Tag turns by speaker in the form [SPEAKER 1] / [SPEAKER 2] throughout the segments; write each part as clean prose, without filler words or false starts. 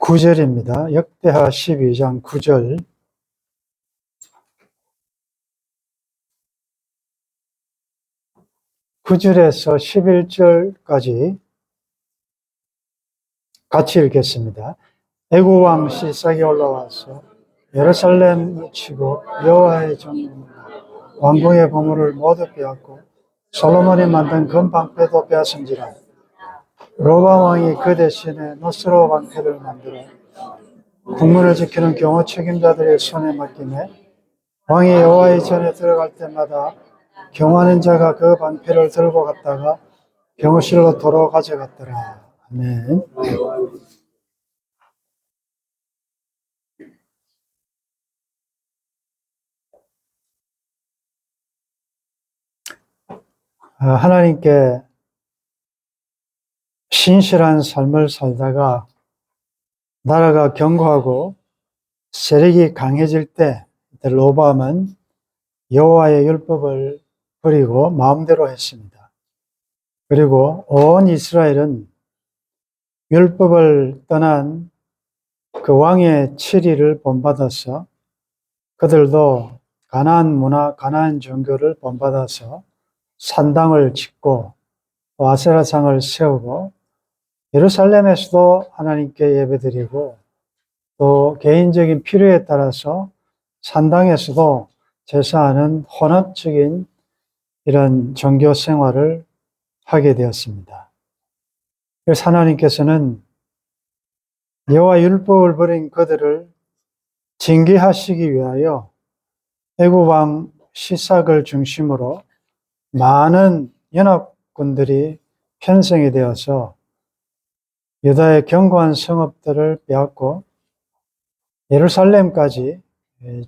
[SPEAKER 1] 9절입니다. 역대하 12장 9절. (9절에서) 11절까지 같이 읽겠습니다. 애굽 왕 시삭이 올라와서 예루살렘을 치고 여호와의 전 왕궁의 보물을 모두 빼앗고 솔로몬이 만든 금방패도 빼앗은지라. 로밤 왕이 그 대신에 노스로 방패를 만들어 국문을 지키는 경호 책임자들의 손에 맡기매 왕이 여호와의 전에 들어갈 때마다 경호하는 자가 그 방패를 들고 갔다가 경호실로 도로 가져갔더라. 아멘. 하나님께 신실한 삶을 살다가 나라가 견고하고 세력이 강해질 때 로밤은 여호와의 율법을 버리고 마음대로 했습니다. 그리고 온 이스라엘은 율법을 떠난 그 왕의 치리를 본받아서 그들도 가나안 문화, 가나안 종교를 본받아서 산당을 짓고 아세라상을 세우고 예루살렘에서도 하나님께 예배드리고 또 개인적인 필요에 따라서 산당에서도 제사하는 혼합적인 이런 종교 생활을 하게 되었습니다. 그래서 하나님께서는 여호와 율법을 버린 그들을 징계하시기 위하여 애굽 왕 시삭을 중심으로 많은 연합군들이 편성이 되어서 유다의 견고한 성읍들을 빼앗고 예루살렘까지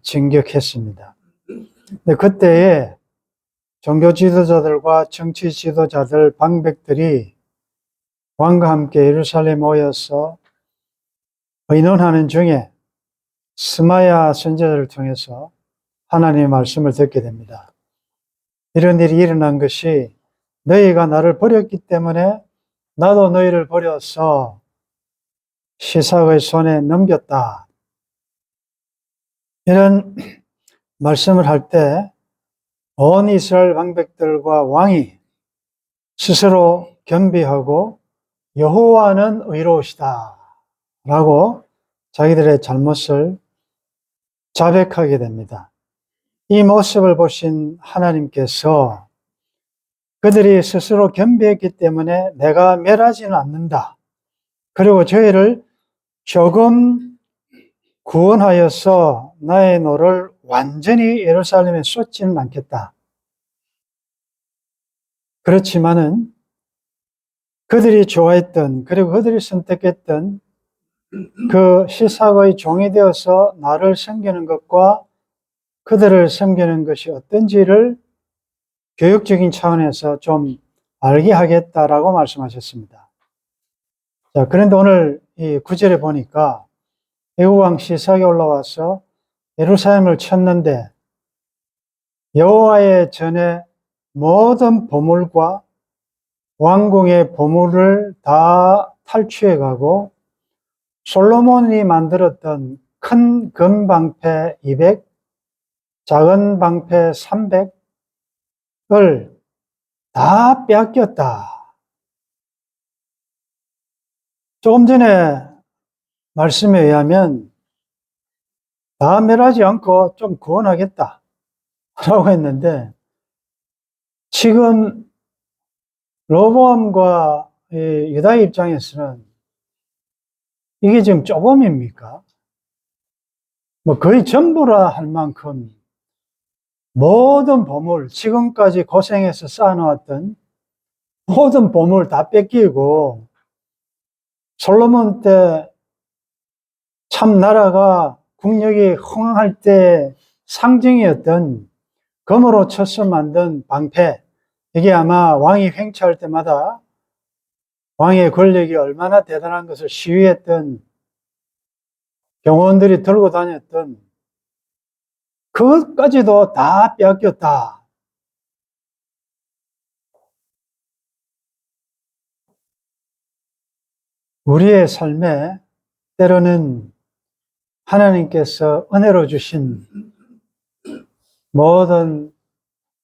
[SPEAKER 1] 진격했습니다. 근데 그때에 종교 지도자들과 정치 지도자들, 방백들이 왕과 함께 예루살렘에 모여서 의논하는 중에 스마야 선지자를 통해서 하나님의 말씀을 듣게 됩니다. 이런 일이 일어난 것이 너희가 나를 버렸기 때문에 나도 너희를 버려서 시삭의 손에 넘겼다. 이런 말씀을 할 때 온 이스라엘 방백들과 왕이 스스로 겸비하고 여호와는 의로우시다 라고 자기들의 잘못을 자백하게 됩니다. 이 모습을 보신 하나님께서 그들이 스스로 겸비했기 때문에 내가 멸하지는 않는다. 그리고 저희를 조금 구원하여서 나의 노를 완전히 예루살렘에 쏟지는 않겠다. 그렇지만은 그들이 좋아했던 그리고 그들이 선택했던 그 시삭의 종이 되어서 나를 섬기는 것과 그들을 섬기는 것이 어떤지를 교육적인 차원에서 좀 알게 하겠다라고 말씀하셨습니다. 자, 그런데 오늘 이 9절에 보니까 애굽 왕 시삭이 올라와서 예루살렘을 쳤는데 여호와의 전에 모든 보물과 왕궁의 보물을 다 탈취해 가고 솔로몬이 만들었던 큰 금방패 200, 작은 방패 300을 다 빼앗겼다. 조금 전에 말씀에 의하면 다 멸하지 않고 좀 구원하겠다 라고 했는데 지금 로보암과 유다의 입장에서는 이게 지금 조금입니까? 뭐 거의 전부라 할 만큼 모든 보물, 지금까지 고생해서 쌓아놓았던 모든 보물 다 뺏기고 솔로몬 때 참 나라가 국력이 흥황할 때 상징이었던 금으로 쳐서 만든 방패, 이게 아마 왕이 횡차할 때마다 왕의 권력이 얼마나 대단한 것을 시위했던 경호원들이 들고 다녔던 그것까지도 다 빼앗겼다. 우리의 삶에 때로는 하나님께서 은혜로 주신 모든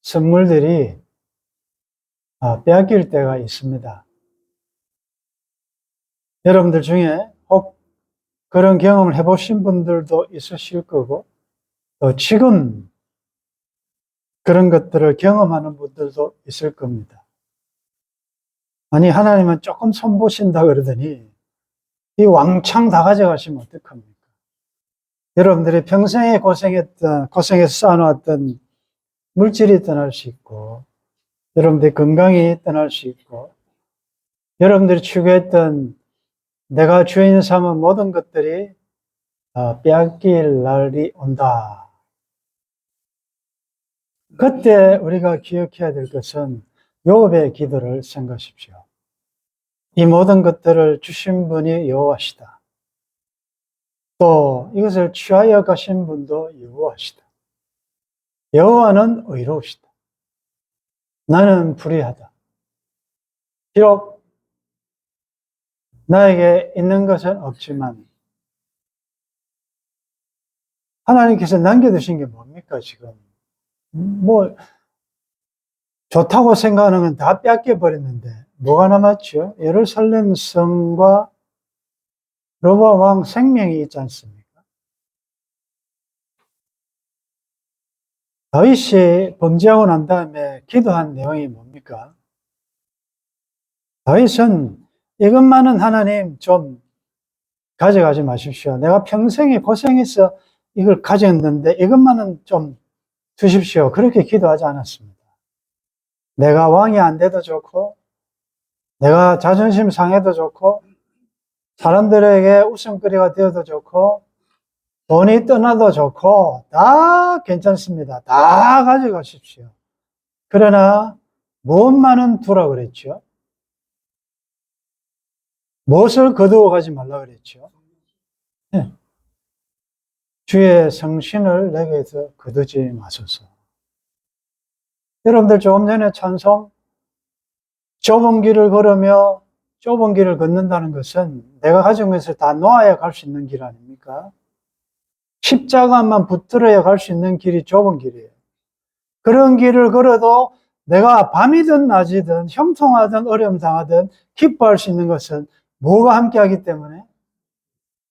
[SPEAKER 1] 선물들이 빼앗길 때가 있습니다. 여러분들 중에 혹 그런 경험을 해보신 분들도 있으실 거고, 또 지금 그런 것들을 경험하는 분들도 있을 겁니다. 아니, 하나님은 조금 손보신다 그러더니 이 왕창 다 가져가시면 어떡합니까? 여러분들이 평생에 고생해서 쌓아놓았던 물질이 떠날 수 있고, 여러분들의 건강이 떠날 수 있고, 여러분들이 추구했던 내가 주인 삼은 모든 것들이 빼앗길 날이 온다. 그때 우리가 기억해야 될 것은 욥의 기도를 생각하십시오. 이 모든 것들을 주신 분이 여호와시다. 또 이것을 취하여 가신 분도 여호와시다. 여호와는 의로우시다. 나는 불의하다. 비록 나에게 있는 것은 없지만 하나님께서 남겨두신 게 뭡니까 지금? 뭐 좋다고 생각하는 건 다 뺏겨버렸는데 뭐가 남았죠? 예루살렘 성과 로보암 왕 생명이 있지 않습니까? 다윗이 범죄하고 난 다음에 기도한 내용이 뭡니까? 다윗은 이것만은 하나님 좀 가져가지 마십시오. 내가 평생에 고생해서 이걸 가졌는데 이것만은 좀 주십시오. 그렇게 기도하지 않았습니다. 내가 왕이 안 돼도 좋고, 내가 자존심 상해도 좋고, 사람들에게 웃음거리가 되어도 좋고, 돈이 떠나도 좋고, 다 괜찮습니다. 다 가져가십시오. 그러나, 무엇만은 두라 그랬죠? 무엇을 거두어 가지 말라 그랬죠? 네. 주의 성신을 내게서 거두지 마소서. 여러분들 조금 전에 찬송, 좁은 길을 걸으며 좁은 길을 걷는다는 것은 내가 가진 것을 다 놓아야 갈 수 있는 길 아닙니까? 십자가만 붙들어야 갈 수 있는 길이 좁은 길이에요. 그런 길을 걸어도 내가 밤이든 낮이든 형통하든 어려움 당하든 기뻐할 수 있는 것은 뭐가 함께하기 때문에?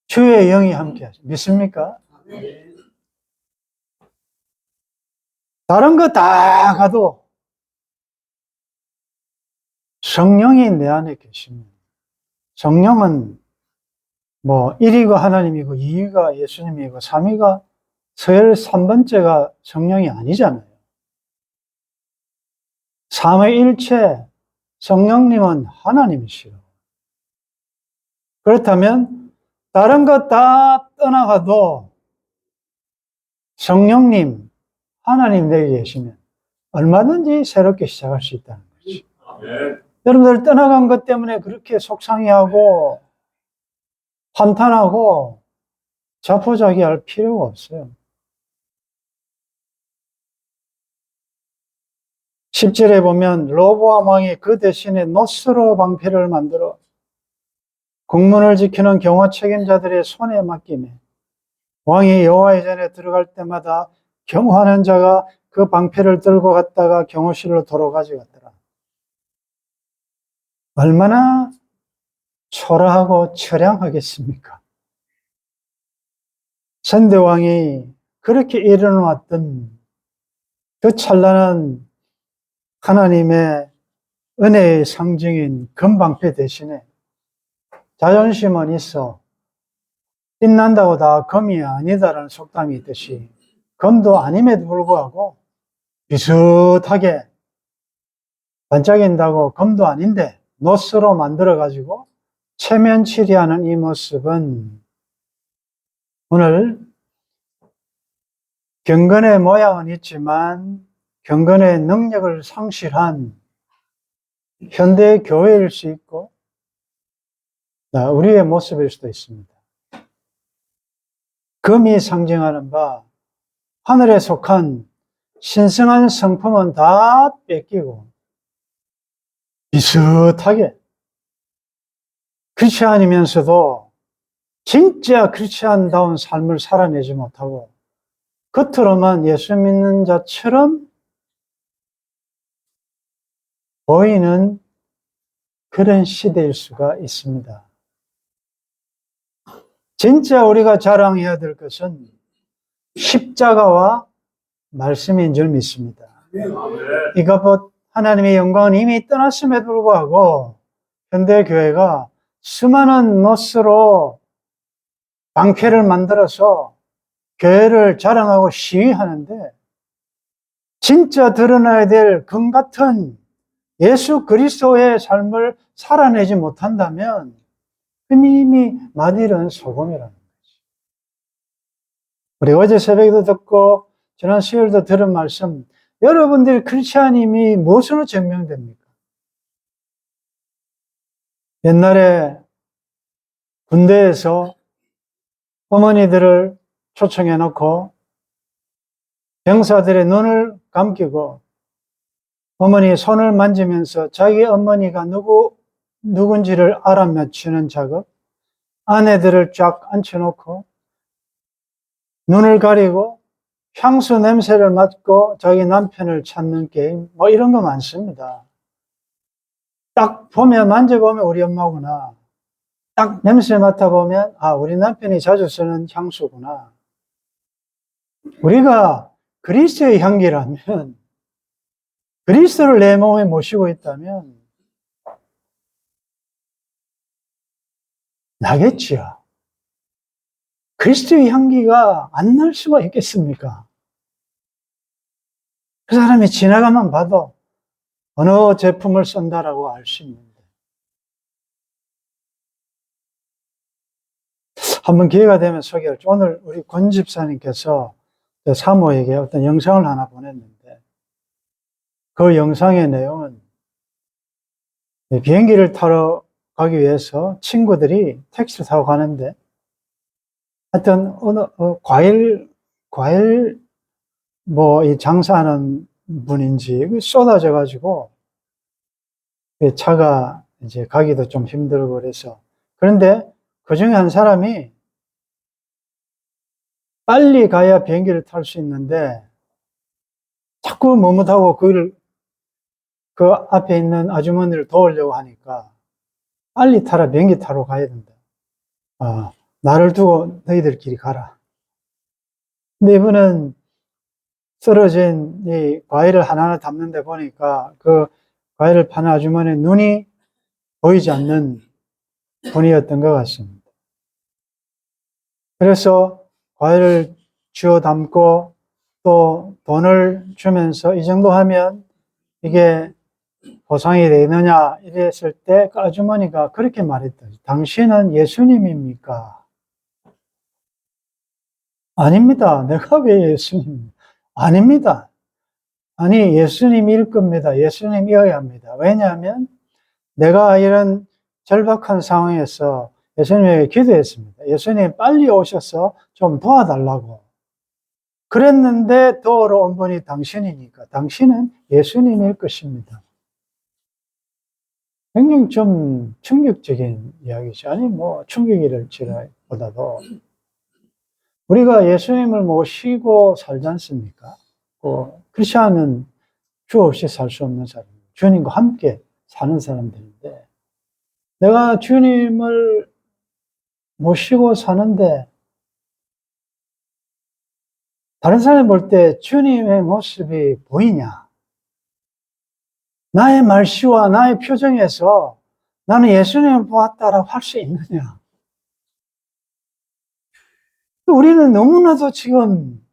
[SPEAKER 1] 주의 영이 함께하죠. 믿습니까? 다른 거 다 가도 성령이 내 안에 계십니다. 성령은 뭐 1위가 하나님이고 2위가 예수님이고 3위가 서열 3번째가 성령이 아니잖아요. 삼위일체 성령님은 하나님이시요. 그렇다면 다른 것 다 떠나가도 성령님, 하나님 내게 계시면 얼마든지 새롭게 시작할 수 있다는 거죠. 네. 여러분들 떠나간 것 때문에 그렇게 속상해하고 한탄하고 자포자기할 필요가 없어요. 10절에 보면 로보암 왕이 그 대신에 노스로 방패를 만들어 국문을 지키는 경호 책임자들의 손에 맡기매 왕이 여호와의 전에 들어갈 때마다 경호하는 자가 그 방패를 들고 갔다가 경호실로 도로 가져갔더라. 얼마나 초라하고 처량하겠습니까? 선대왕이 그렇게 일어났던 그 찬란한 하나님의 은혜의 상징인 금방패 대신에 자존심은 있어 빛난다고 다 금이 아니다라는 속담이 있듯이 금도 아님에도 불구하고 비슷하게 반짝인다고 금도 아닌데 노스로 만들어가지고 체면 치리하는 이 모습은 오늘 경건의 모양은 있지만 경건의 능력을 상실한 현대 교회일 수 있고 우리의 모습일 수도 있습니다. 금이 상징하는 바 하늘에 속한 신성한 성품은 다 뺏기고 비슷하게 크리스찬이면서도 진짜 크리스찬다운 삶을 살아내지 못하고 겉으로만 예수 믿는 자처럼 보이는 그런 시대일 수가 있습니다. 진짜 우리가 자랑해야 될 것은 십자가와 말씀인 줄 믿습니다. 이것 하나님의 영광은 이미 떠났음에도 불구하고 현대교회가 수많은 노스로 방패를 만들어서 교회를 자랑하고 시위하는데 진짜 드러나야 될 금 같은 예수 그리스도의 삶을 살아내지 못한다면 이미 마딜은 소금이라는 거지. 우리 어제 새벽에도 듣고 지난 수요일도 들은 말씀, 여러분들이 크리스찬임이 무엇으로 증명됩니까? 옛날에 군대에서 어머니들을 초청해 놓고 병사들의 눈을 감기고 어머니의 손을 만지면서 자기 어머니가 누군지를 알아맞추는 작업, 아내들을 쫙 앉혀놓고 눈을 가리고 향수 냄새를 맡고 자기 남편을 찾는 게임, 뭐 이런 거 많습니다. 딱 보면, 만져보면 우리 엄마구나. 딱 냄새 맡아보면, 아, 우리 남편이 자주 쓰는 향수구나. 우리가 그리스도의 향기라면, 그리스도를 내 몸에 모시고 있다면, 나겠지요. 그리스도의 향기가 안 날 수가 있겠습니까? 그 사람이 지나가만 봐도 어느 제품을 쓴다라고 알 수 있는데. 한번 기회가 되면 소개할게요. 오늘 우리 권 집사님께서 사모에게 어떤 영상을 하나 보냈는데 그 영상의 내용은 비행기를 타러 가기 위해서 친구들이 택시를 타고 가는데 하여튼 과일 뭐 이 장사하는 분인지 쏟아져 가지고 차가 이제 가기도 좀 힘들고 그래서 그런데 그 중에 한 사람이 빨리 가야 비행기를 탈 수 있는데 자꾸 머뭇하고 그 앞에 있는 아주머니를 도우려고 하니까 빨리 타라, 비행기 타러 가야 된다. 나를 두고 너희들끼리 가라. 근데 이분은 쓰러진 이 과일을 하나하나 담는데 보니까 그 과일을 파는 아주머니의 눈이 보이지 않는 분이었던 것 같습니다. 그래서 과일을 쥐어 담고 또 돈을 주면서 이 정도 하면 이게 보상이 되느냐 이랬을 때 그 아주머니가 그렇게 말했다. 당신은 예수님입니까? 아닙니다. 내가 왜 예수님? 아닙니다. 아니, 예수님일 겁니다. 예수님이어야 합니다. 왜냐하면 내가 이런 절박한 상황에서 예수님에게 기도했습니다. 예수님 빨리 오셔서 좀 도와달라고. 그랬는데 도우러 온 분이 당신이니까 당신은 예수님일 것입니다. 굉장히 좀 충격적인 이야기죠. 아니, 뭐, 충격이랄지보다도 우리가 예수님을 모시고 살지 않습니까? 크리스천은 주 없이 살 수 없는 사람, 주님과 함께 사는 사람들인데, 내가 주님을 모시고 사는데, 다른 사람이 볼 때 주님의 모습이 보이냐? 나의 말씨와 나의 표정에서 나는 예수님을 보았다라고 할 수 있느냐? 우리는 너무나도 지금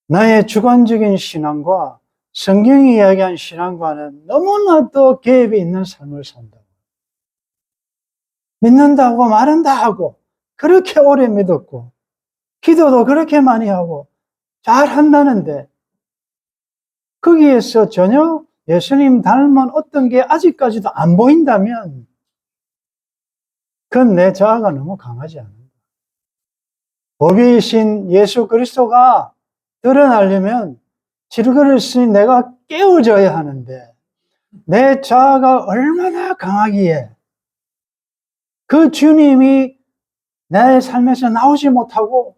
[SPEAKER 1] 나의 주관적인 신앙과 성경이 이야기한 신앙과는 너무나도 갭이 있는 삶을 산다. 믿는다고 말한다 하고 그렇게 오래 믿었고 기도도 그렇게 많이 하고 잘 한다는데 거기에서 전혀 예수님 닮은 어떤 게 아직까지도 안 보인다면 그건 내 자아가 너무 강하지 않은가. 법이신 예수 그리스도가 드러나려면 질그릇이 내가 깨워져야 하는데 내 자아가 얼마나 강하기에 그 주님이 내 삶에서 나오지 못하고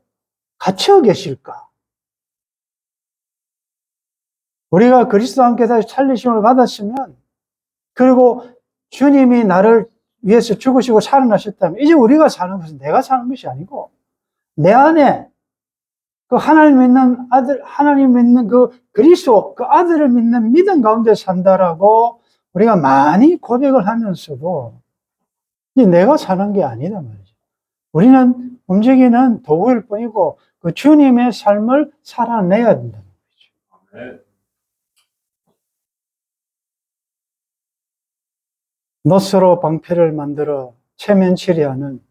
[SPEAKER 1] 갇혀 계실까? 우리가 그리스도와 함께 다시 살리심을 받았으면, 그리고 주님이 나를 위해서 죽으시고 살아나셨다면, 이제 우리가 사는 것은 내가 사는 것이 아니고 내 안에 그 하나님 믿는 아들, 하나님 믿는 그 그리스도, 그 아들을 믿는 믿음 가운데 산다라고 우리가 많이 고백을 하면서도 이제 내가 사는 게 아니다 말이죠. 우리는 움직이는 도구일 뿐이고 그 주님의 삶을 살아내야 된다는 거죠. 노스로 방패를 만들어 체면치리하는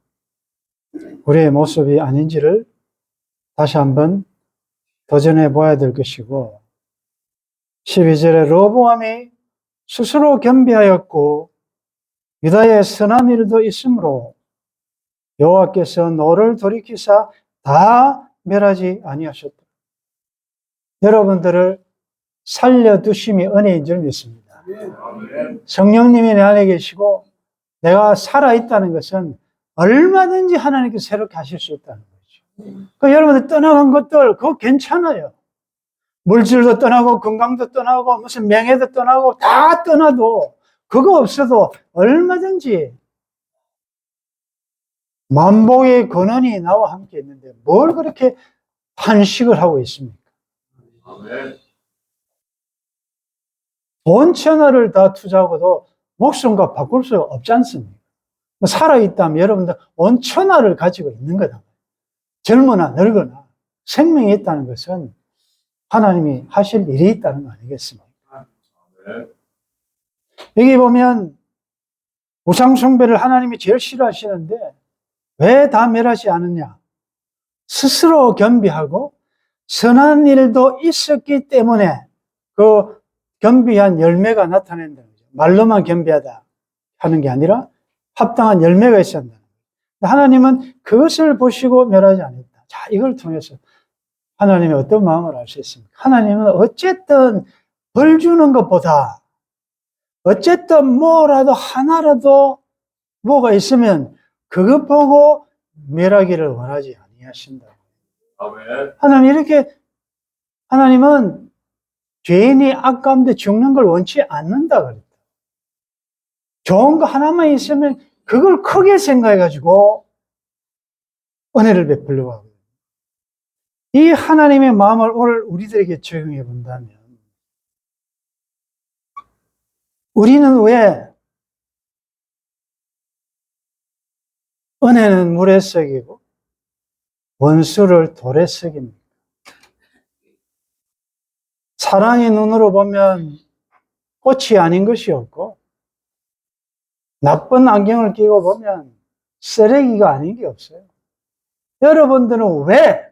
[SPEAKER 1] 우리의 모습이 아닌지를 다시 한번 도전해 보아야 될 것이고, 12절에 르호보암이 스스로 겸비하였고 유다의 선한 일도 있으므로 여호와께서 너를 돌이키사 다 멸하지 아니하셨다. 여러분들을 살려두심이 은혜인 줄 믿습니다. 성령님이 내 안에 계시고 내가 살아있다는 것은 얼마든지 하나님께서 새롭게 하실 수 있다는 거죠. 그 여러분들 떠나간 것들 그거 괜찮아요. 물질도 떠나고 건강도 떠나고 무슨 명예도 떠나고 다 떠나도 그거 없어도 얼마든지 만복의 근원이 나와 함께 있는데 뭘 그렇게 탄식을 하고 있습니까? 온 천하를 다 투자하고도 목숨과 바꿀 수 없지 않습니까? 살아있다면 여러분들 온 천하를 가지고 있는 거다. 젊으나 늙으나 생명이 있다는 것은 하나님이 하실 일이 있다는 거 아니겠습니까? 여기 보면 우상숭배를 하나님이 제일 싫어하시는데 왜 다 멸하지 않느냐? 스스로 겸비하고 선한 일도 있었기 때문에 그 겸비한 열매가 나타낸다는 거죠. 말로만 겸비하다 하는 게 아니라 합당한 열매가 있어야 한다는 거죠. 하나님은 그것을 보시고 멸하지 않았다. 자, 이걸 통해서 하나님의 어떤 마음을 알 수 있습니까? 하나님은 어쨌든 벌 주는 것보다 어쨌든 뭐라도 하나라도 뭐가 있으면 그것 보고 멸하기를 원하지 아니하신다. 하나님 이렇게 하나님은 죄인이 악 가운데 죽는 걸 원치 않는다 그랬다. 좋은 거 하나만 있으면 그걸 크게 생각해가지고 은혜를 베풀려고 하거든요. 이 하나님의 마음을 오늘 우리들에게 적용해 본다면 우리는 왜 은혜는 물에 썩이고 원수를 돌에 썩입니까? 사랑의 눈으로 보면 꽃이 아닌 것이 없고 나쁜 안경을 끼고 보면 쓰레기가 아닌 게 없어요. 여러분들은 왜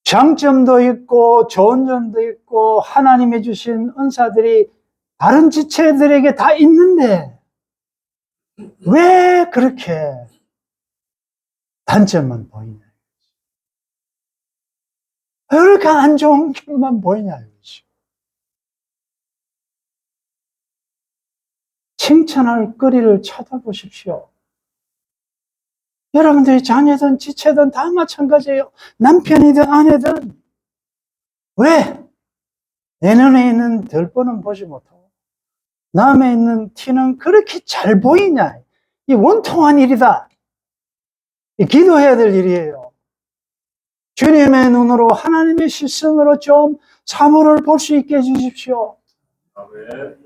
[SPEAKER 1] 장점도 있고 좋은 점도 있고 하나님이 주신 은사들이 다른 지체들에게 다 있는데 왜 그렇게 단점만 보이냐? 왜 그렇게 안 좋은 점만 보이냐? 칭찬할 거리를 찾아보십시오. 여러분들이 자녀든 지체든 다 마찬가지예요. 남편이든 아내든 왜 내 눈에 있는 들보는 보지 못하고 남에 있는 티는 그렇게 잘 보이냐? 이 원통한 일이다. 기도해야 될 일이에요. 주님의 눈으로 하나님의 시선으로 좀 사물을 볼 수 있게 해주십시오.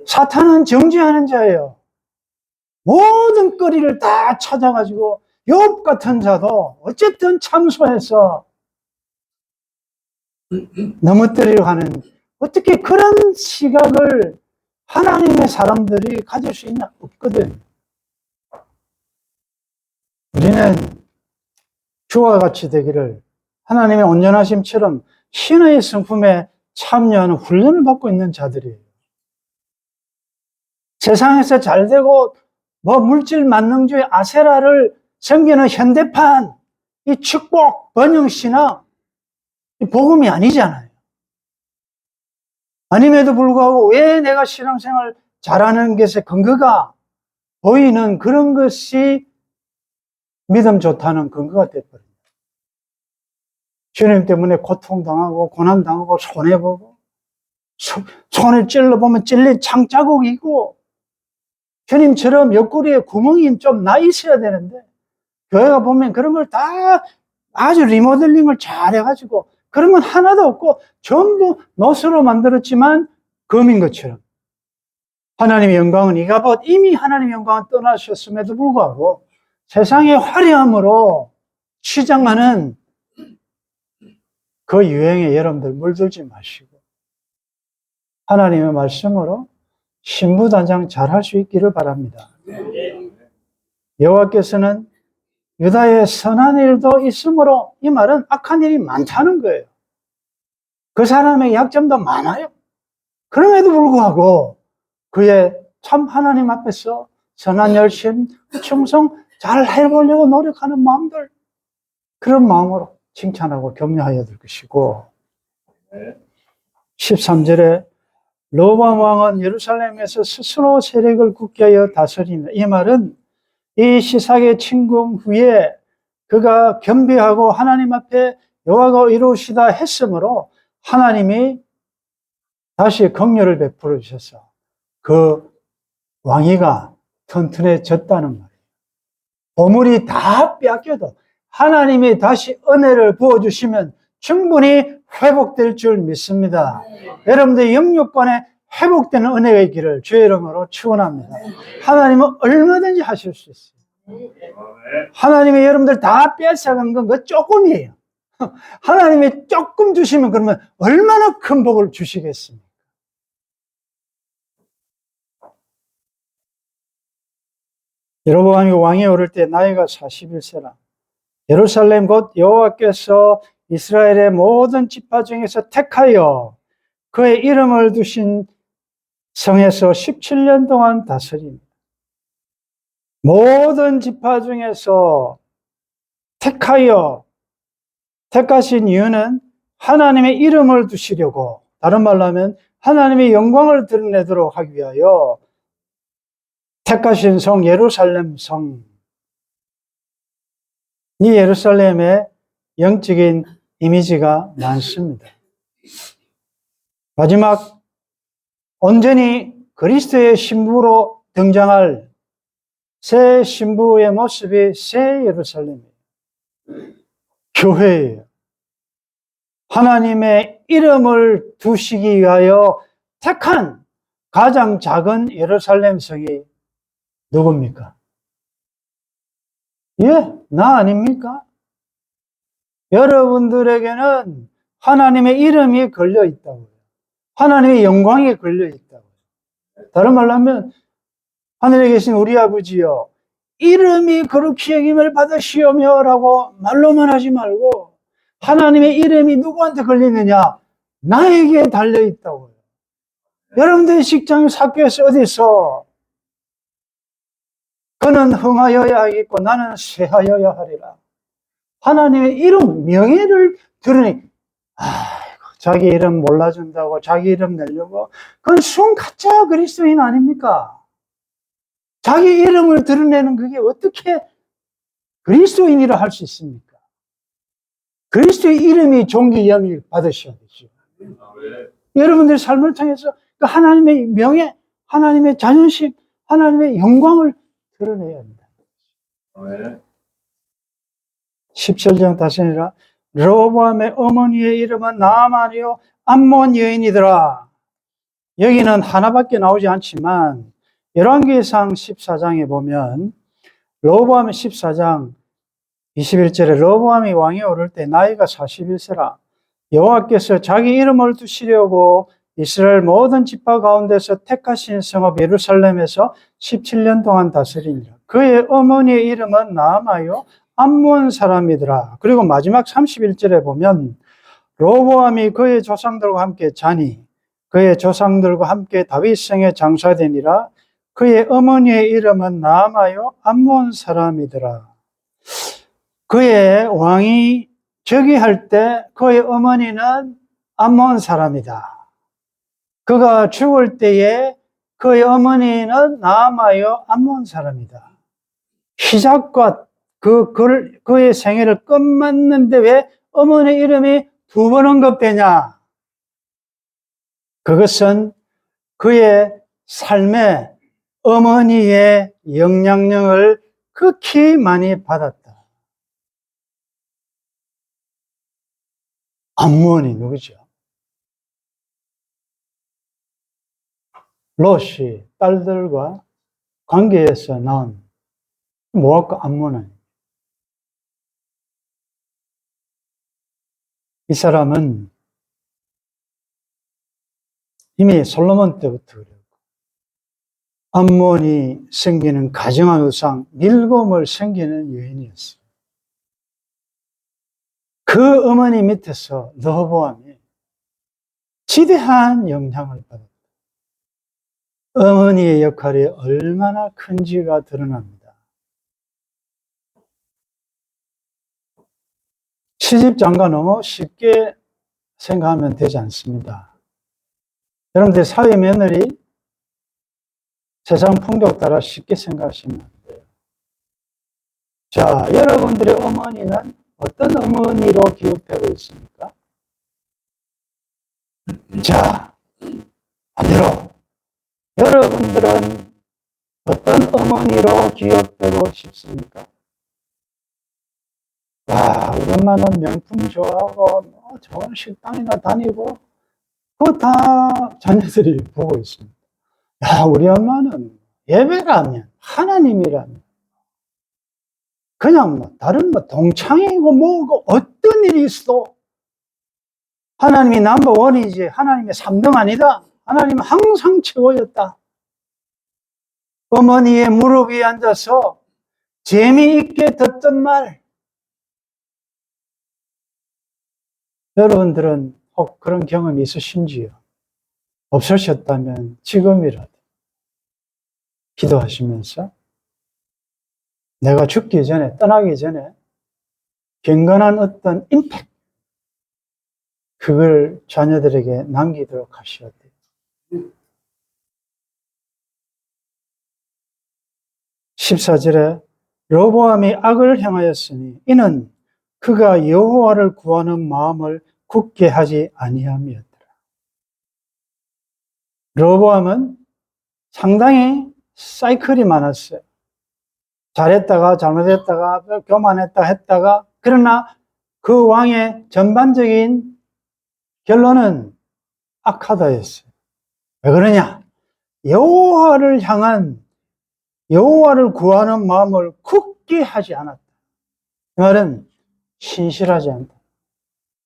[SPEAKER 1] 사탄은 정죄하는 자예요. 모든 거리를 다 찾아가지고 욥 같은 자도 어쨌든 참소해서 넘어뜨리려고 하는, 어떻게 그런 시각을 하나님의 사람들이 가질 수 있나? 없거든. 우리는 주와 같이 되기를 하나님의 온전하심처럼 신의 성품에 참여하는 훈련을 받고 있는 자들이에요. 세상에서 잘되고 물질 만능주의 아세라를 섬기는 현대판 이 축복 번영신앙 이 복음이 아니잖아요. 아님에도 불구하고 왜 내가 신앙생활 잘하는 것의 근거가 보이는 그런 것이 믿음 좋다는 근거가 되어버립니다. 주님 때문에 고통당하고 고난당하고 손해보고 손을 찔러보면 찔린 창자국이고 주님처럼 옆구리에 구멍이 좀 나 있어야 되는데 교회가 보면 그런 걸 다 아주 리모델링을 잘 해가지고 그런 건 하나도 없고 전부 노스로 만들었지만 금인 것처럼 하나님의 영광은 이가봇 이미 하나님의 영광은 떠나셨음에도 불구하고 세상의 화려함으로 치장하는 그 유행에 여러분들 물들지 마시고 하나님의 말씀으로 신부단장 잘 할 수 있기를 바랍니다. 여호와께서는 유다의 선한 일도 있으므로 이 말은 악한 일이 많다는 거예요. 그 사람의 약점도 많아요. 그럼에도 불구하고 그의 참 하나님 앞에서 선한 열심, 충성 잘 해보려고 노력하는 마음들 그런 마음으로 칭찬하고 격려해야 될 것이고 13절에 로보암 왕은 예루살렘에서 스스로 세력을 굳게 하여 다스리는 이 말은 이 시삭의 침공 후에 그가 겸비하고 하나님 앞에 여호와가 이루시다 했으므로 하나님이 다시 긍휼을 베풀어 주셔서 그 왕위가 튼튼해졌다는 말이에요. 보물이 다 빼앗겨도 하나님이 다시 은혜를 부어주시면 충분히 회복될 줄 믿습니다. 여러분들 영육간에 회복되는 은혜가 있기를 주의 이름으로 축원합니다. 하나님은 얼마든지 하실 수 있어요. 하나님이 여러분들 다 뺏어간 건 그 조금이에요. 하나님이 조금 주시면 그러면 얼마나 큰 복을 주시겠습니까? 여로보암이 왕에 오를 때 나이가 41세라. 예루살렘 곧 여호와께서 이스라엘의 모든 지파 중에서 택하여 그의 이름을 두신 성에서 17년 동안 다스립니다. 모든 지파 중에서 택하신 이유는 하나님의 이름을 두시려고, 다른 말로 하면 하나님의 영광을 드러내도록 하기 위하여 택하신 성 예루살렘 성, 이 예루살렘의 영적인 이미지가 많습니다. 마지막 온전히 그리스도의 신부로 등장할 새 신부의 모습이 새 예루살렘이에요. 교회예요. 하나님의 이름을 두시기 위하여 택한 가장 작은 예루살렘 성이 누굽니까? 예, 나 아닙니까? 여러분들에게는 하나님의 이름이 걸려 있다고요. 하나님의 영광이 걸려 있다고요. 다른 말로 하면 하늘에 계신 우리 아버지여, 이름이 그렇게 여김을 받으시오며 라고 말로만 하지 말고 하나님의 이름이 누구한테 걸리느냐? 나에게 달려 있다고요. 여러분들의 직장, 학교에서 어디서 그는 흥하여야 하겠고 나는 쇠하여야 하리라. 하나님의 이름, 명예를 드러내. 자기 이름 몰라준다고 자기 이름 내려고, 그건 순 가짜 그리스도인 아닙니까? 자기 이름을 드러내는 그게 어떻게 그리스도인이라 할 수 있습니까? 그리스도의 이름이 존귀 영을 받으셔야 되죠. 여러분들의 삶을 통해서 그 하나님의 명예, 하나님의 자존심, 하나님의 영광을 드러내야 합니다. 17장 다시니라. 르호보암의 어머니의 이름은 나아만이요 암몬 여인이더라. 여기는 하나밖에 나오지 않지만 열왕기상 14장에 보면 르호보암의 14장 21절에 르호보암이 왕에 오를 때 나이가 41세라. 여호와께서 자기 이름을 두시려고 이스라엘 모든 지파 가운데서 택하신 성읍 예루살렘에서 17년 동안 다스리니라. 그의 어머니의 이름은 나아마요 암몬 사람이더라. 그리고 마지막 31절에 보면 르호보암이 그의 조상들과 함께 자니 그의 조상들과 함께 다윗성에 장사되니라. 그의 어머니의 이름은 나아마요 암몬 사람이더라. 그의 왕이 즉위할 때 그의 어머니는 암몬 사람이다. 그가 죽을 때에 그의 어머니는 나아마여 암몬 사람이다. 시작과 그의 생애를 끝맞는데 왜 어머니 이름이 두 번 언급되냐? 그것은 그의 삶에 어머니의 영향력을 극히 많이 받았다. 암몬이 누구죠? 롯이 딸들과 관계에서 나온 모압과 암몬은, 이 사람은 이미 솔로몬 때부터 그랬고, 암몬이 섬기는 가정한 우상 밀곰을 섬기는 여인이었어요. 그 어머니 밑에서 르호보암이 지대한 영향을 받았다. 어머니의 역할이 얼마나 큰지가 드러납니다. 시집장가 너무 쉽게 생각하면 되지 않습니다. 여러분들 사회 며느리 세상 풍경 따라 쉽게 생각하시면 안 돼요. 자, 여러분들의 어머니는 어떤 어머니로 기억되고 있습니까? 자, 반대로 여러분들은 어떤 어머니로 기억되고 싶습니까? 와, 우리 엄마는 명품 좋아하고 좋은 식당이나 다니고 그거 다 자녀들이 보고 있습니다. 야, 우리 엄마는 예배라면, 하나님이라면 그냥 다른 동창이고 뭐고 어떤 일이 있어도 하나님이 넘버원이지 하나님이 3등 아니다. 하나님은 항상 최고였다. 어머니의 무릎 위에 앉아서 재미있게 듣던 말. 여러분들은 혹 그런 경험이 있으신지요? 없으셨다면 지금이라도 기도하시면서 내가 죽기 전에, 떠나기 전에 경건한 어떤 임팩트, 그걸 자녀들에게 남기도록 하셔야 돼요. 14절에 르호보암이 악을 행하였으니 이는 그가 여호와를 구하는 마음을 굳게 하지 아니함이었더라. 르호보암은 상당히 사이클이 많았어요. 잘했다가 잘못했다가 교만했다 했다가, 그러나 그 왕의 전반적인 결론은 악하다였어요. 왜 그러냐? 여호와를 향한, 여호와를 구하는 마음을 굳게 하지 않았다. 이 말은 신실하지 않다.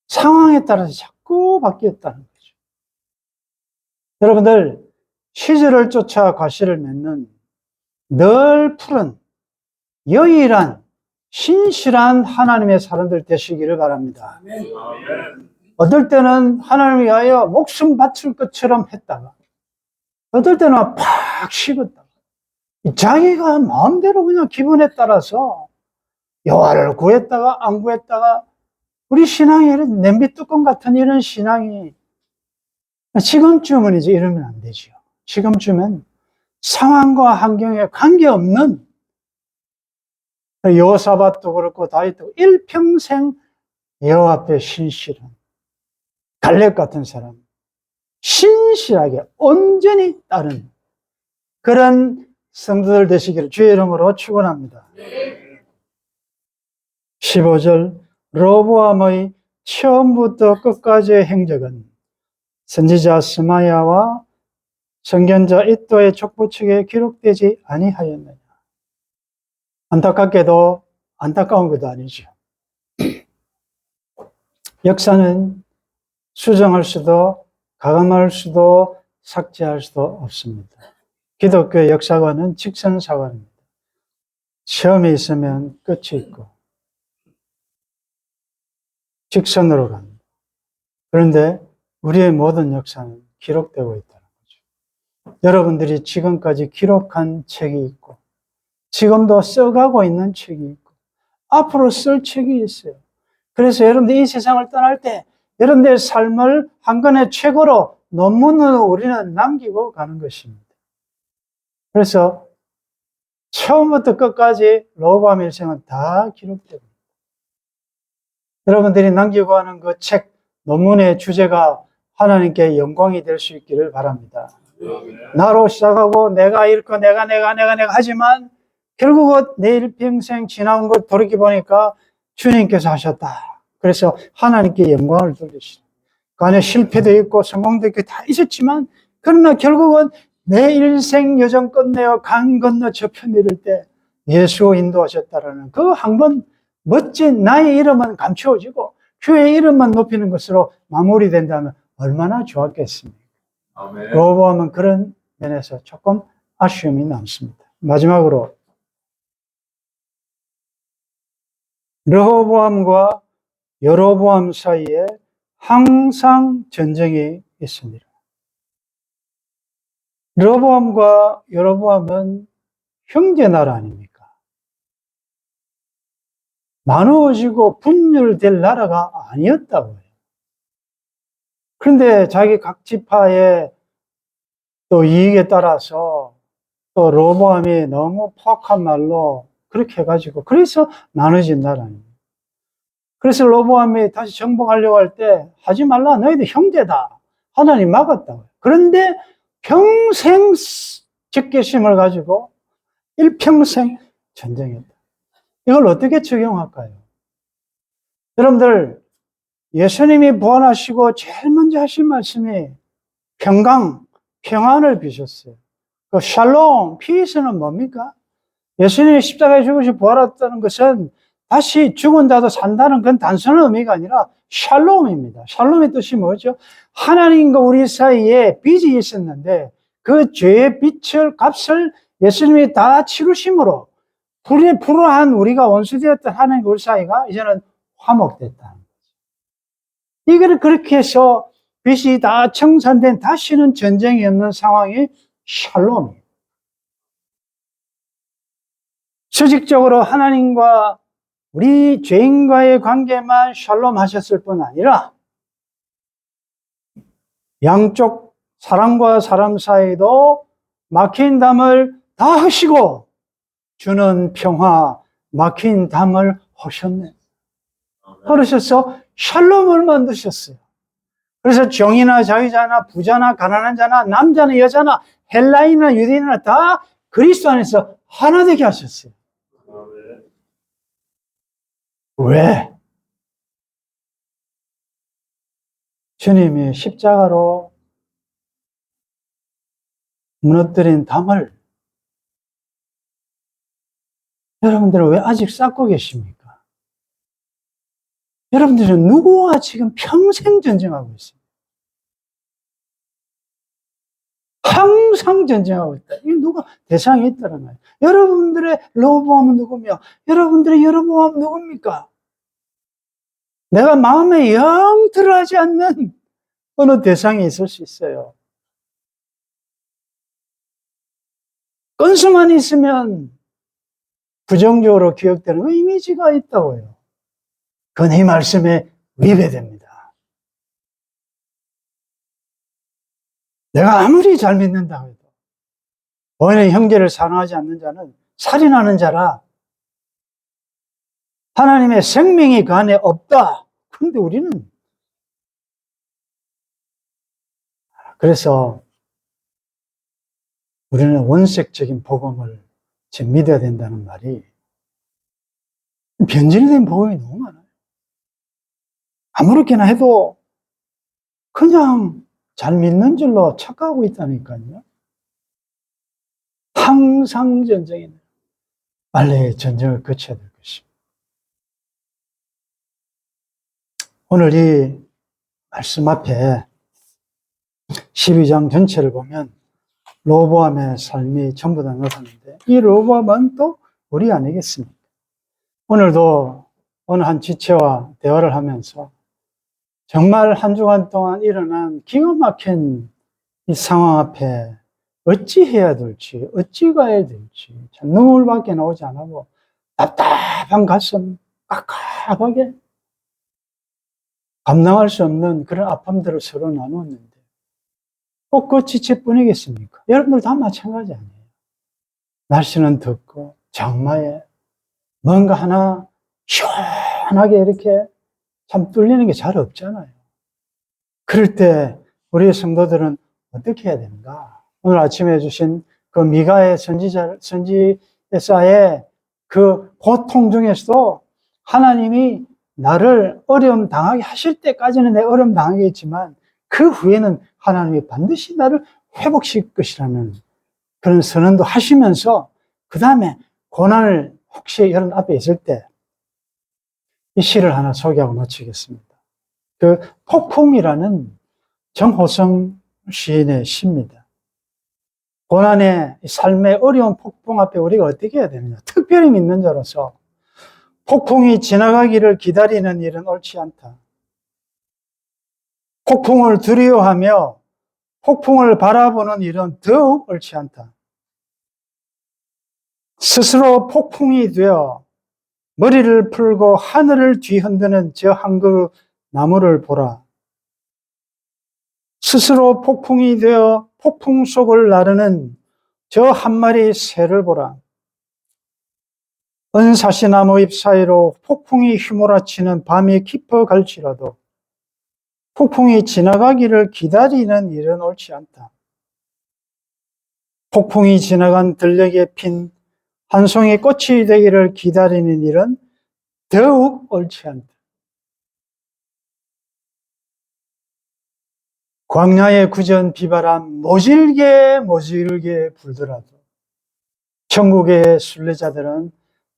[SPEAKER 1] 상황에 따라서 자꾸 바뀌었다는 거죠. 여러분들, 시절을 쫓아 과실을 맺는 늘 푸른 여일한 신실한 하나님의 사람들 되시기를 바랍니다. 어떨 때는 하나님을 위하여 목숨 바칠 것처럼 했다가, 어떨 때는 팍 식었다가, 자기가 마음대로 그냥 기분에 따라서 여호와를 구했다가 안 구했다가, 우리 신앙이 이런 냄비뚜껑 같은 이런 신앙이 지금쯤은 이제 이러면 안 되죠. 지금쯤은 상황과 환경에 관계없는, 여호사밧도 그렇고 다윗도 일평생 여호와 앞에 신실한 갈렙 같은 사람, 신실하게 온전히 따른 그런 성도들 되시기를 주의 이름으로 축원합니다. 15절 르호보암의 처음부터 끝까지의 행적은 선지자 스마야와 선견자 id도의 족보책에 기록되지 아니하였느냐. 안타깝게도 안타까운 것도 아니죠. 역사는 수정할 수도 가감할 수도 삭제할 수도 없습니다. 기독교의 역사관은 직선사관입니다. 처음이 있으면 끝이 있고 직선으로 갑니다. 그런데 우리의 모든 역사는 기록되고 있다는 거죠. 여러분들이 지금까지 기록한 책이 있고 지금도 써가고 있는 책이 있고 앞으로 쓸 책이 있어요. 그래서 여러분들 이 세상을 떠날 때 여러분들의 삶을 한 권의 책으로 논문으로 우리는 남기고 가는 것입니다. 그래서 처음부터 끝까지 로보암 일생은 다 기록됩니다. 여러분들이 남기고 하는 그 책, 논문의 주제가 하나님께 영광이 될 수 있기를 바랍니다. 나로 시작하고 내가 잃고 내가 하지만 결국은 내 일평생 지나온 걸 돌이켜보니까 주님께서 하셨다. 그래서 하나님께 영광을 돌리시다. 그 안에 실패도 있고 성공도 있고 다 있었지만 그러나 결국은 내 일생 여정 끝내어 강 건너 저편 이를 때 예수 인도하셨다라는 그 한 번 멋진 나의 이름은 감추어지고 주의 이름만 높이는 것으로 마무리된다면 얼마나 좋았겠습니까? 아멘. 로보암은 그런 면에서 조금 아쉬움이 남습니다. 마지막으로 르호보암과 여로보암 사이에 항상 전쟁이 있습니다. 르호보암과 여로보암은 형제 나라 아닙니까? 나누어지고 분열될 나라가 아니었다고요. 그런데 자기 각 지파의 또 이익에 따라서 또 르호보암이 너무 포악한 말로 그렇게 해가지고 그래서 나눠진 나라입니다. 그래서 르호보암이 다시 정복하려고 할 때 하지 말라, 너희들 형제다. 하나님 막았다고요. 그런데 평생 적개심을 가지고 일평생 전쟁했다. 이걸 어떻게 적용할까요? 여러분들, 예수님이 부활하시고 제일 먼저 하신 말씀이 평안을 비셨어요. 그 샬롬, 피스는 뭡니까? 예수님이 십자가에 죽으시고 부활했다는 것은 다시 죽은 자도 산다는 그건 단순한 의미가 아니라 샬롬입니다. 샬롬의 뜻이 뭐죠? 하나님과 우리 사이에 빚이 있었는데 그 죄의 빚을, 값을 예수님이 다 치르심으로 불의한 우리가 원수되었던 하나님과 우리 사이가 이제는 화목됐다는 거죠. 이걸 그렇게 해서 빚이 다 청산된 다시는 전쟁이 없는 상황이 샬롬이에요. 수직적으로 하나님과 우리 죄인과의 관계만 샬롬 하셨을 뿐 아니라 양쪽 사람과 사람 사이도 막힌 담을 다 하시고 주는 평화, 막힌 담을 하셨네. 그러셔서 샬롬을 만드셨어요. 그래서 종이나 자유자나 부자나 가난한 자나 남자나 여자나 헬라인이나 유대인이나 다 그리스도 안에서 하나 되게 하셨어요. 왜? 주님이 십자가로 무너뜨린 담을 여러분들은 왜 아직 쌓고 계십니까? 여러분들은 누구와 지금 평생 전쟁하고 있습니다. 항상 전쟁하고 있다. 이 누가 대상이 있다는 거예요. 여러분들의 르호보암은 누구며 여러분들의 여로보암은 누굽니까? 내가 마음에 영 들어하지 않는 어느 대상이 있을 수 있어요. 건수만 있으면 부정적으로 기억되는 그 이미지가 있다고요. 그건 이 말씀에 위배됩니다. 내가 아무리 잘 믿는다고 해도 오히려 형제를 사랑하지 않는 자는 살인하는 자라 하나님의 생명이 그 안에 없다. 그런데 우리는 그래서 우리는 원색적인 복음을 지금 믿어야 된다는 말이 변질된 복음이 너무 많아요. 아무렇게나 해도 그냥 잘 믿는 줄로 착각하고 있다니까요. 항상 전쟁이네. 빨리 전쟁을 거쳐야 될 것입니다. 오늘 이 말씀 앞에 12장 전체를 보면 르호보암의 삶이 전부 다 나타나는데 이 르호보암은 또 우리 아니겠습니까? 오늘도 어느 한 지체와 대화를 하면서 정말 한 주간 동안 일어난 기가 막힌 이 상황 앞에 어찌 해야 될지, 어찌 가야 될지 참 눈물밖에 나오지 않고 답답한 가슴, 깝깝하게 감당할 수 없는 그런 아픔들을 서로 나누었는데 꼭 그 지체뿐이겠습니까? 여러분들 다 마찬가지 아니에요. 날씨는 덥고 장마에 뭔가 하나 시원하게 이렇게 참 뚫리는 게 잘 없잖아요. 그럴 때 우리 성도들은 어떻게 해야 되는가? 오늘 아침에 주신 그 미가의 선지자의 그 고통 중에서도 하나님이 나를 어려움 당하게 하실 때까지는 내 어려움 당하겠지만 그 후에는 하나님이 반드시 나를 회복시킬 것이라는 그런 선언도 하시면서 그 다음에 고난을 혹시 여러분 앞에 있을 때 이 시를 하나 소개하고 마치겠습니다. 그 폭풍이라는 정호성 시인의 시입니다. 고난의 삶의 어려운 폭풍 앞에 우리가 어떻게 해야 되느냐. 특별히 믿는 자로서 폭풍이 지나가기를 기다리는 일은 옳지 않다. 폭풍을 두려워하며 폭풍을 바라보는 일은 더욱 옳지 않다. 스스로 폭풍이 되어 머리를 풀고 하늘을 뒤흔드는 저 한 그루 나무를 보라. 스스로 폭풍이 되어 폭풍 속을 나르는 저 한 마리 새를 보라. 은사시나무 잎 사이로 폭풍이 휘몰아치는 밤이 깊어갈지라도 폭풍이 지나가기를 기다리는 일은 옳지 않다. 폭풍이 지나간 들녘에 핀 한 송이 꽃이 되기를 기다리는 일은 더욱 옳지 않다. 광야의 구전 비바람 모질게 불더라도 천국의 순례자들은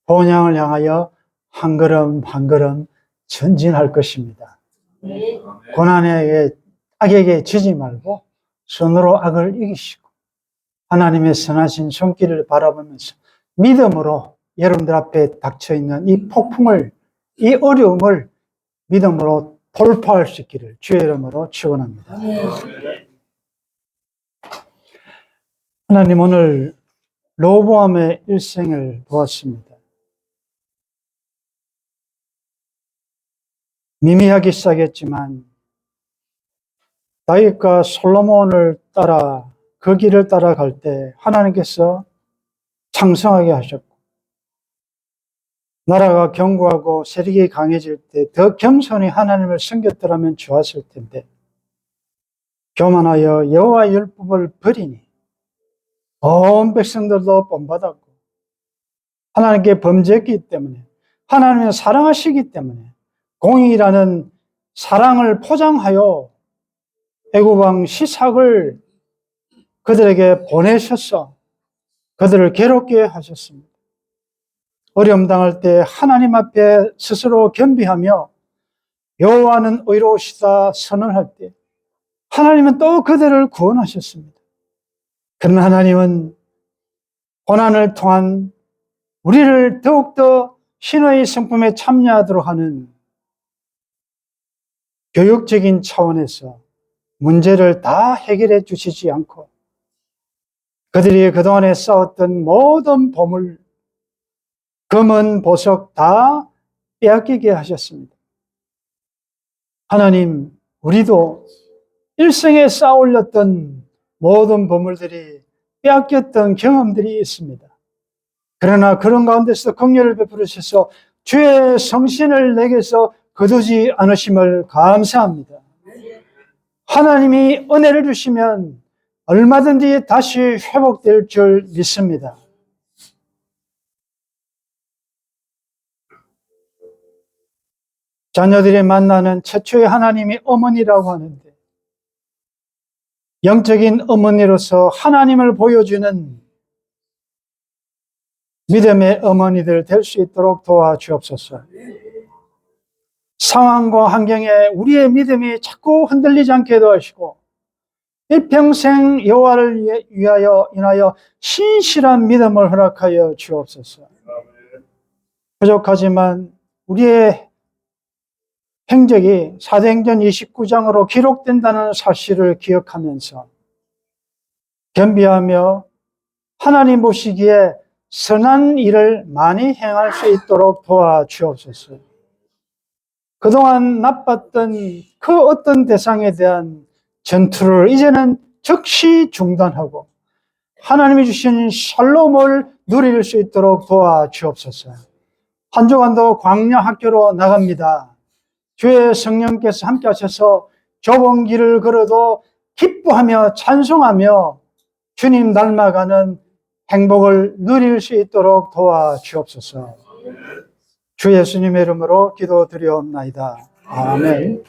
[SPEAKER 1] 본향을 향하여 한 걸음 한 걸음 전진할 것입니다. 고난에 악에게 지지 말고 손으로 악을 이기시고 하나님의 선하신 손길을 바라보면서 믿음으로 여러분들 앞에 닥쳐있는 이 폭풍을, 이 어려움을 믿음으로 돌파할 수 있기를 주의 이름으로 축원합니다. 하나님, 오늘 로보암의 일생을 보았습니다. 미미하기 시작했지만 다윗과 솔로몬을 따라 그 길을 따라갈 때 하나님께서 창성하게 하셨고 나라가 견고하고 세력이 강해질 때 더 겸손히 하나님을 섬겼더라면 좋았을 텐데 교만하여 여호와 율법을 버리니 온 백성들도 본받았고 하나님께 범죄했기 때문에 하나님을 사랑하시기 때문에 공의라는 사랑을 포장하여 애굽 왕 시삭을 그들에게 보내셔서 그들을 괴롭게 하셨습니다. 어려움 당할 때 하나님 앞에 스스로 겸비하며 여호와는 의로우시다 선언할 때 하나님은 또 그들을 구원하셨습니다. 그러나 하나님은 고난을 통한 우리를 더욱더 신의 성품에 참여하도록 하는 교육적인 차원에서 문제를 다 해결해 주시지 않고 그들이 그동안에 쌓았던 모든 보물, 금은 보석 다 빼앗기게 하셨습니다. 하나님, 우리도 일생에 쌓아 올렸던 모든 보물들이 빼앗겼던 경험들이 있습니다. 그러나 그런 가운데서 긍휼을 베풀으셔서 주의 성신을 내게서 거두지 않으심을 감사합니다. 하나님이 은혜를 주시면 얼마든지 다시 회복될 줄 믿습니다. 자녀들이 만나는 최초의 하나님이 어머니라고 하는데 영적인 어머니로서 하나님을 보여주는 믿음의 어머니들 될 수 있도록 도와주옵소서. 상황과 환경에 우리의 믿음이 자꾸 흔들리지 않게 도와주시고 일평생 여호와를 위하여 인하여 신실한 믿음을 허락하여 주옵소서. 부족하지만 우리의 행적이 사도행전 29장으로 기록된다는 사실을 기억하면서 겸비하며 하나님 보시기에 선한 일을 많이 행할 수 있도록 도와주옵소서. 그동안 나빴던 그 어떤 대상에 대한 전투를 이제는 즉시 중단하고 하나님이 주신 샬롬을 누릴 수 있도록 도와주옵소서. 한 주간도 광야 학교로 나갑니다. 주의 성령께서 함께 하셔서 좁은 길을 걸어도 기뻐하며 찬송하며 주님 닮아가는 행복을 누릴 수 있도록 도와주옵소서. 주 예수님의 이름으로 기도드리옵나이다. 아멘.